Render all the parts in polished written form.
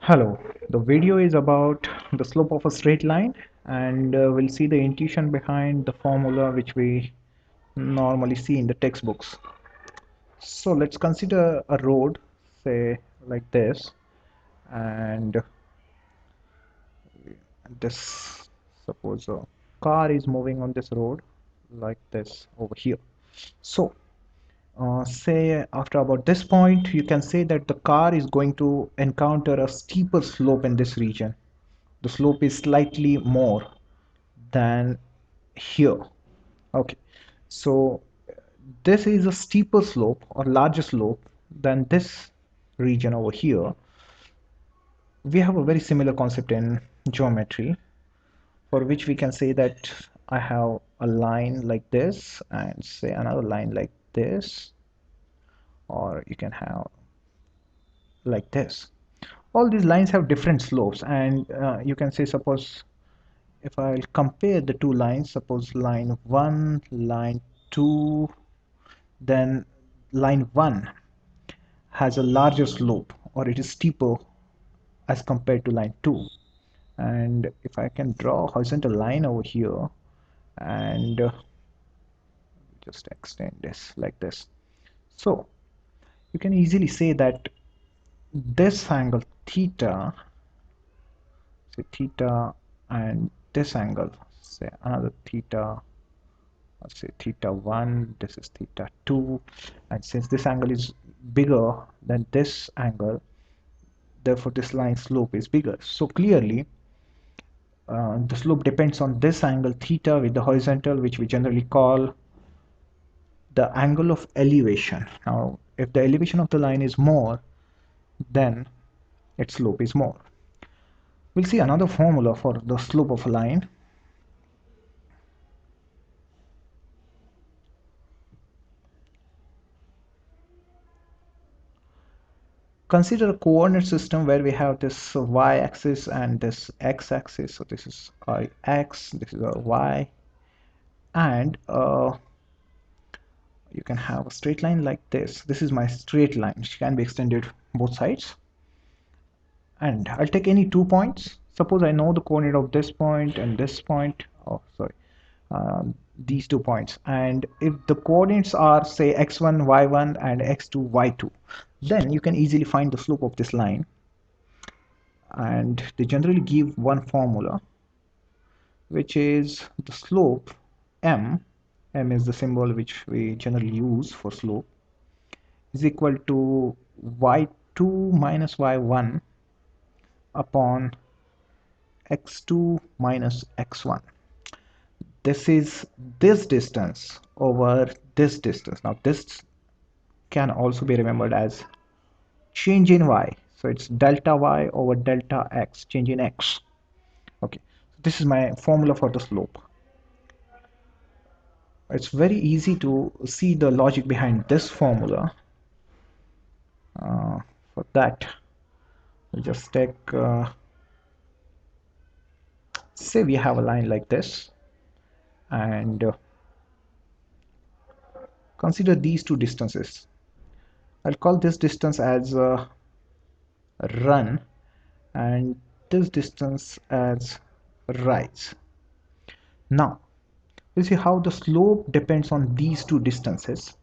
Hello, the video is about the slope of a straight line and we'll see the intuition behind the formula which we normally see in the textbooks. So let's consider a road, say like this, and this, suppose a car is moving on this road like this over here. So say after about this point, you can say that the car is going to encounter a steeper slope in this region. The slope is slightly more than here. Okay, so this is a steeper slope or larger slope than this region over here. We have a very similar concept in geometry, for which we can say that I have a line like this and say another line like this, or you can have like this. All these lines have different slopes, and you can say, suppose if I'll compare the two lines, suppose line 1, line 2, then line 1 has a larger slope, or it is steeper as compared to line 2. And if I can draw a horizontal line over here and just extend this like this, so you can easily say that this angle theta, say theta, and this angle, say another theta, let's say theta 1, this is theta 2, and since this angle is bigger than this angle, therefore this line slope is bigger. So clearly the slope depends on this angle theta with the horizontal, which we generally call the angle of elevation. Now if the elevation of the line is more, then its slope is more. We'll see another formula for the slope of a line. Consider a coordinate system where we have this y-axis and this x-axis. So this is our x, this is our y, and you can have a straight line like this. This is my straight line, which can be extended both sides. And I'll take any 2 points. Suppose I know the coordinate of this point and this point. Oh, sorry. These 2 points, and if the coordinates are say x1 y1 and x2 y2, then you can easily find the slope of this line, and they generally give one formula, which is the slope m is the symbol which we generally use for slope, is equal to y2 minus y1 upon x2 minus x1. This is this distance over this distance. Now this can also be remembered as change in y, so it's delta y over delta x, change in x. Okay, this is my formula for the slope. It's very easy to see the logic behind this formula. For that, we'll just take say we have a line like this, and consider these two distances. I'll call this distance as run and this distance as rise. Now you see how the slope depends on these two distances.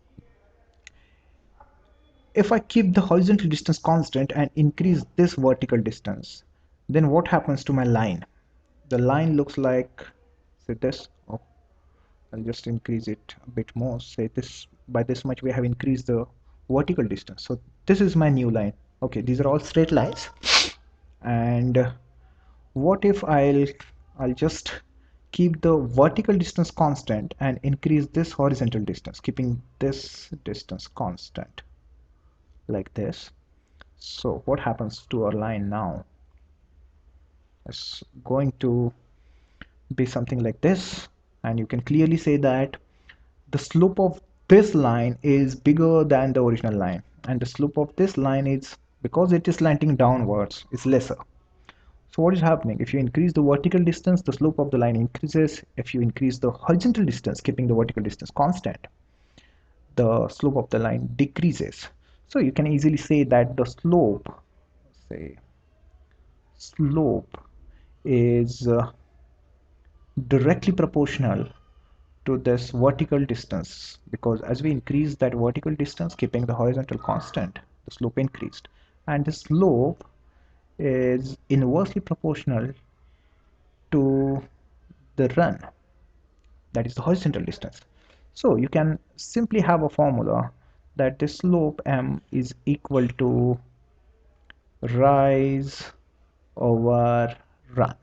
If I keep the horizontal distance constant and increase this vertical distance, then what happens to my line? The line looks like, say this. Oh, I'll just increase it a bit more. Say this, by this much we have increased the vertical distance. So this is my new line. Okay, these are all straight lines. And what if I'll just keep the vertical distance constant and increase this horizontal distance, keeping this distance constant like this. So what happens to our line now? It's going to be something like this, and you can clearly say that the slope of this line is bigger than the original line, and the slope of this line is, because it is slanting downwards, is lesser. So what is happening? If you increase the vertical distance, the slope of the line increases. If you increase the horizontal distance, keeping the vertical distance constant, the slope of the line decreases. So you can easily say that the slope, say slope is directly proportional to this vertical distance, because as we increase that vertical distance keeping the horizontal constant, the slope increased, and the slope is inversely proportional to the run, that is the horizontal distance. So you can simply have a formula that the slope m is equal to rise over run.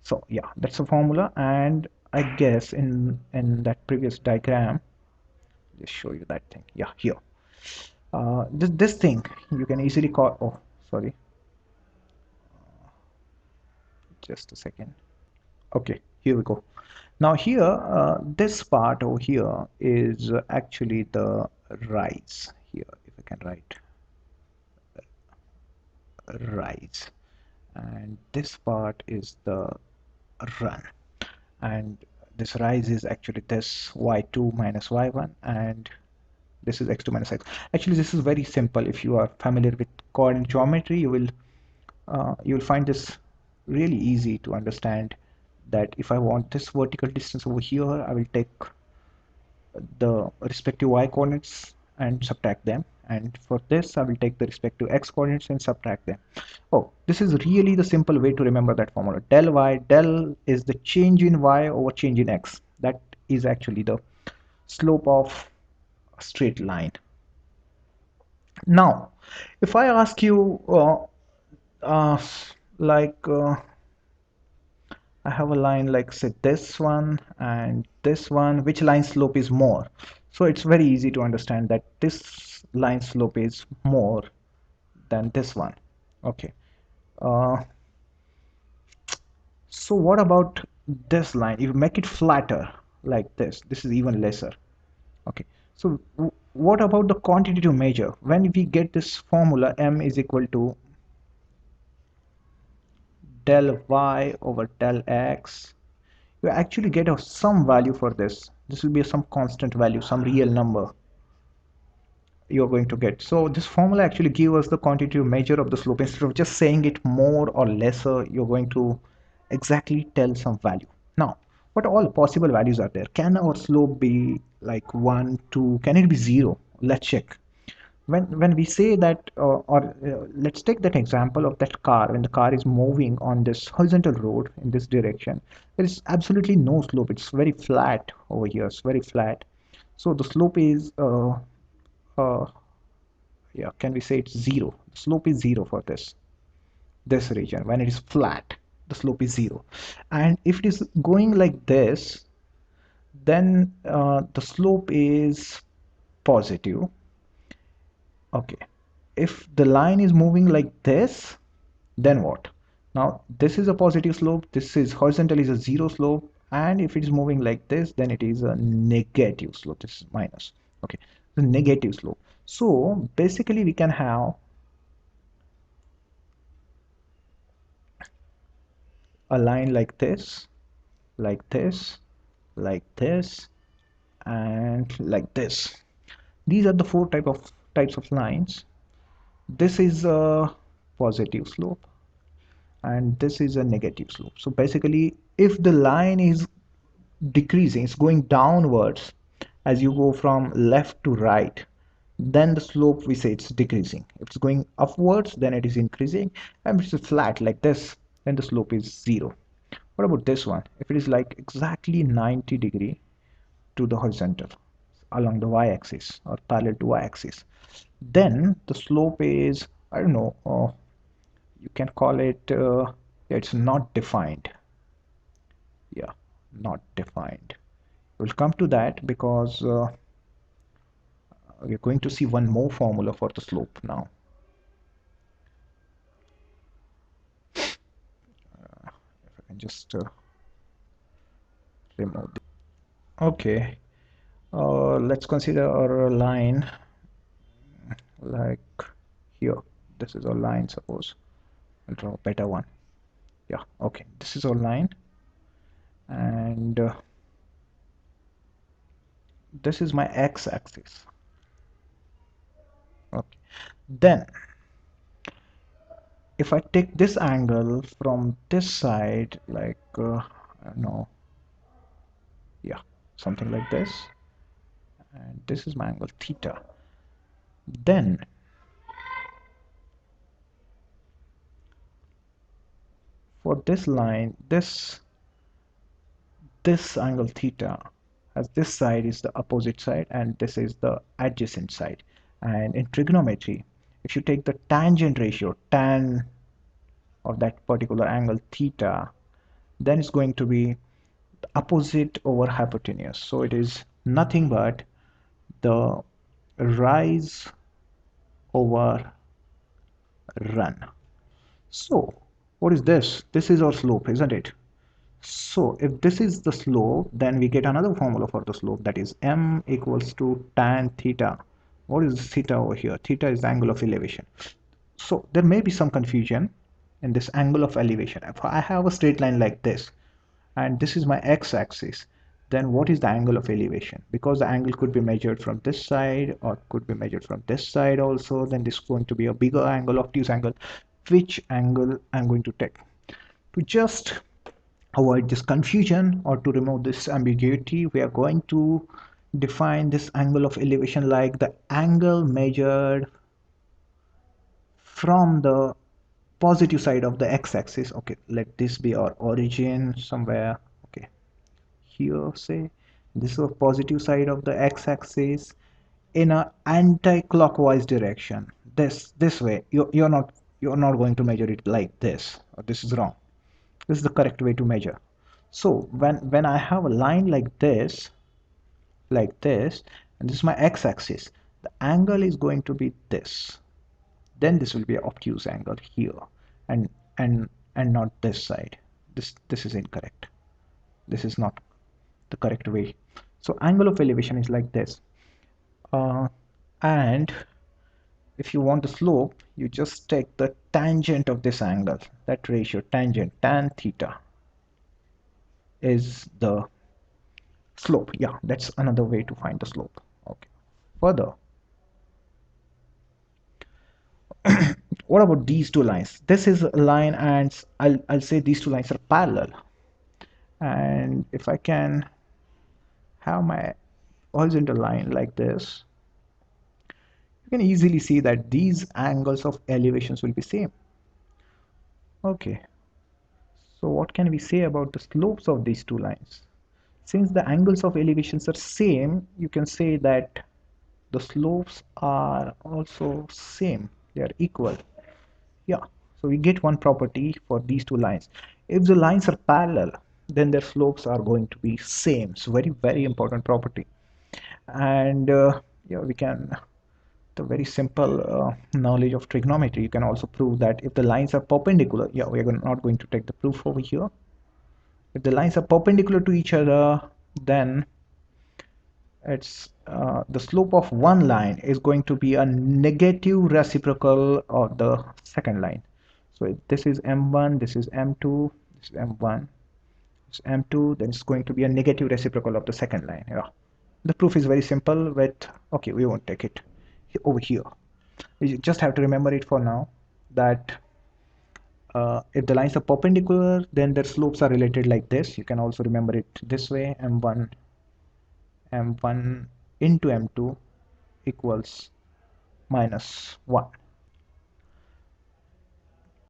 So yeah, that's a formula. And I guess in that previous diagram, just show you that thing, yeah, here, this thing you can easily call, oh sorry, just a second. Okay, here we go. Now here, this part over here is actually the rise. Here, if I can write rise, and this part is the run, and this rise is actually this y2 minus y1, and this is x2 minus x. Actually, this is very simple. If you are familiar with coordinate geometry, you will find this really easy to understand, that if I want this vertical distance over here, I will take the respective y coordinates and subtract them, and for this I will take the respective x coordinates and subtract them. Oh, this is really the simple way to remember that formula. Del y, del is the change in y over change in x. That is actually the slope of a straight line. Now if I ask you uh, like I have a line like say this one and this one, which line slope is more? So it's very easy to understand that this line slope is more than this one. Okay. Uh, so what about this line? If you make it flatter like this is even lesser. Okay. So what about the quantitative measure? When we get this formula, m is equal to del y over del x, you actually get some value for this. This will be some constant value, some real number you're going to get. So this formula actually gives us the quantitative measure of the slope. Instead of just saying it more or lesser, you're going to exactly tell some value. Now, what all possible values are there? Can our slope be like 1, 2? Can it be 0? Let's check. When we say that, let's take that example of that car. When the car is moving on this horizontal road in this direction, there is absolutely no slope. It's very flat over here. It's very flat. So the slope is uh, yeah, can we say it's 0? The slope is 0 for this region. When it is flat, the slope is 0. And if it is going like this, then the slope is positive. Okay, if the line is moving like this, then what? Now this is a positive slope, this is horizontal is a 0 slope, and if it is moving like this, then it is a negative slope. This is minus. Okay, the negative slope. So basically we can have a line like this, like this, like this, and like this. These are the four types of lines. This is a positive slope and this is a negative slope. So basically, if the line is decreasing, it's going downwards as you go from left to right, then the slope, we say it's decreasing. If it's going upwards, then it is increasing, and if it's flat like this, then the slope is 0. What about this one? If it is like exactly 90 degree to the horizontal along the y-axis or parallel to y-axis, then the slope is, I don't know, you can call it, it's not defined. Yeah, not defined. We'll come to that because we're going to see one more formula for the slope now. If I can just remove this. Okay, let's consider our line like here. This is our line, suppose. I'll draw a better one. Yeah, okay, this is our line, and this is my x-axis. Okay, then if I take this angle from this side, like I don't know, yeah, something like this, and this is my angle theta, then for this line, this angle theta, as this side is the opposite side and this is the adjacent side. And in trigonometry, if you take the tangent ratio, tan of that particular angle theta, then it's going to be the opposite over hypotenuse. So it is nothing but the rise over run. So what is this? This is our slope, isn't it? So if this is the slope, then we get another formula for the slope, that is m equals to tan theta. What is theta over here? Theta is the angle of elevation. So there may be some confusion in this angle of elevation. If I have a straight line like this and this is my x-axis, then what is the angle of elevation? Because the angle could be measured from this side or could be measured from this side also, then this is going to be a bigger angle, obtuse angle. Which angle I'm going to take? To just avoid this confusion or to remove this ambiguity, we are going to define this angle of elevation like the angle measured from the positive side of the x-axis. Okay, let this be our origin somewhere. Okay, here, say this is a positive side of the x-axis in a anti-clockwise direction. This way. You're not going to measure it like this, or this is wrong. This is the correct way to measure. So when I have a line like this, and this is my x-axis, the angle is going to be this. Then this will be an obtuse angle here, and and not this side. This is incorrect. This is not the correct way. So angle of elevation is like this. And if you want the slope, you just take the tangent of this angle. That ratio, tangent, tan theta, is the slope. Yeah, that's another way to find the slope. Okay. Further, what about these two lines? This is a line, and I'll say these two lines are parallel. And if I can have my horizontal line like this, you can easily see that these angles of elevations will be same. Okay, so what can we say about the slopes of these two lines? Since the angles of elevations are same, you can say that the slopes are also same. They are equal. Yeah, so we get one property for these two lines. If the lines are parallel, then their slopes are going to be same. So very important property. And yeah, we can, the very simple knowledge of trigonometry, you can also prove that if the lines are perpendicular, yeah, we are not going to take the proof over here. If the lines are perpendicular to each other, then it's the slope of one line is going to be a negative reciprocal of the second line. So if this is m1, this is m2, this is m1, this is m2, then it's going to be a negative reciprocal of the second line. Yeah, the proof is very simple. With okay, we won't take it over here. You just have to remember it for now, that if the lines are perpendicular, then their slopes are related like this. You can also remember it this way: m1 into m2 equals -1.